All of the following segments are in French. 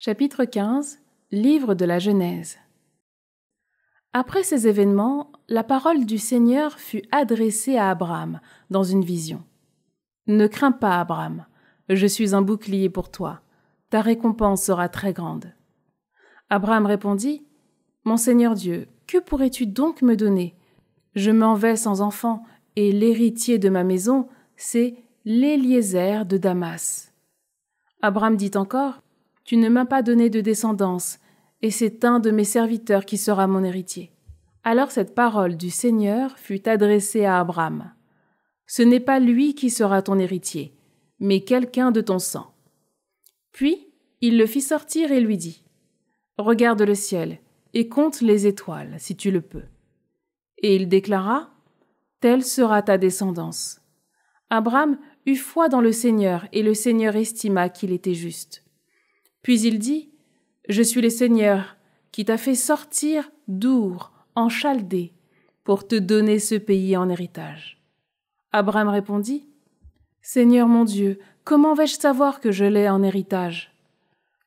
Chapitre 15 Livre de la Genèse. Après ces événements, la parole du Seigneur fut adressée à Abraham dans une vision. « Ne crains pas, Abraham, je suis un bouclier pour toi. Ta récompense sera très grande. » Abraham répondit, « Mon Seigneur Dieu, que pourrais-tu donc me donner? Je m'en vais sans enfant, et l'héritier de ma maison, c'est l'Éliézer de Damas. » Abraham dit encore, « Tu ne m'as pas donné de descendance, et c'est un de mes serviteurs qui sera mon héritier. » Alors cette parole du Seigneur fut adressée à Abraham. « Ce n'est pas lui qui sera ton héritier, mais quelqu'un de ton sang. » Puis il le fit sortir et lui dit, « Regarde le ciel et compte les étoiles, si tu le peux. » Et il déclara, « Telle sera ta descendance. » Abraham eut foi dans le Seigneur, et le Seigneur estima qu'il était juste. Puis il dit, « Je suis le Seigneur qui t'a fait sortir d'Our en Chaldée pour te donner ce pays en héritage. » Abraham répondit, « Seigneur mon Dieu, comment vais-je savoir que je l'ai en héritage? »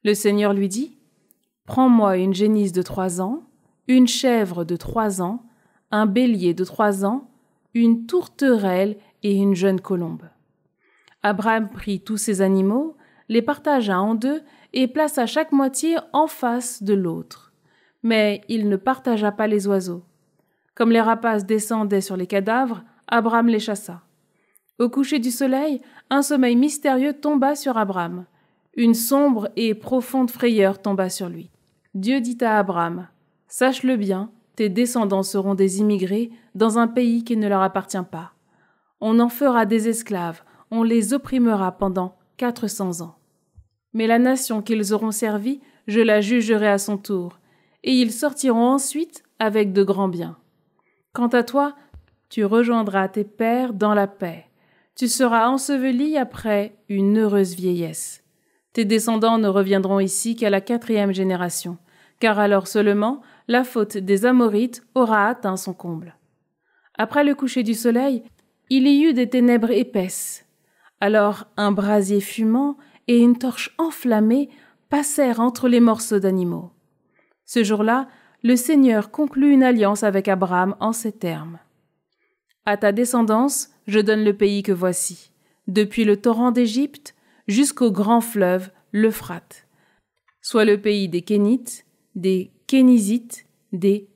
Le Seigneur lui dit, « Prends-moi une génisse de 3 ans, une chèvre de 3 ans, un bélier de 3 ans, une tourterelle et une jeune colombe. » Abraham prit tous ces animaux, les partagea en deux et plaça chaque moitié en face de l'autre. Mais il ne partagea pas les oiseaux. Comme les rapaces descendaient sur les cadavres, Abraham les chassa. Au coucher du soleil, un sommeil mystérieux tomba sur Abraham. Une sombre et profonde frayeur tomba sur lui. Dieu dit à Abraham, « Sache-le bien, tes descendants seront des immigrés dans un pays qui ne leur appartient pas. On en fera des esclaves, on les opprimera pendant 400 ans. Mais la nation qu'ils auront servie, je la jugerai à son tour, et ils sortiront ensuite avec de grands biens. Quant à toi, tu rejoindras tes pères dans la paix. Tu seras enseveli après une heureuse vieillesse. Tes descendants ne reviendront ici qu'à la 4e génération, car alors seulement la faute des Amorites aura atteint son comble. » Après le coucher du soleil, il y eut des ténèbres épaisses. Alors un brasier fumant et une torche enflammée passèrent entre les morceaux d'animaux. Ce jour-là, le Seigneur conclut une alliance avec Abraham en ces termes. « À ta descendance, je donne le pays que voici, depuis le torrent d'Égypte jusqu'au grand fleuve, l'Euphrate, soit le pays des Kénites, des Kénizites, des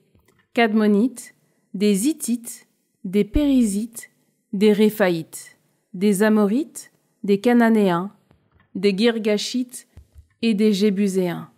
Cadmonites, des Hittites, des Périzites, des Réphaïtes, des Amorites, des Cananéens, des Girgashites et des Jébuséens.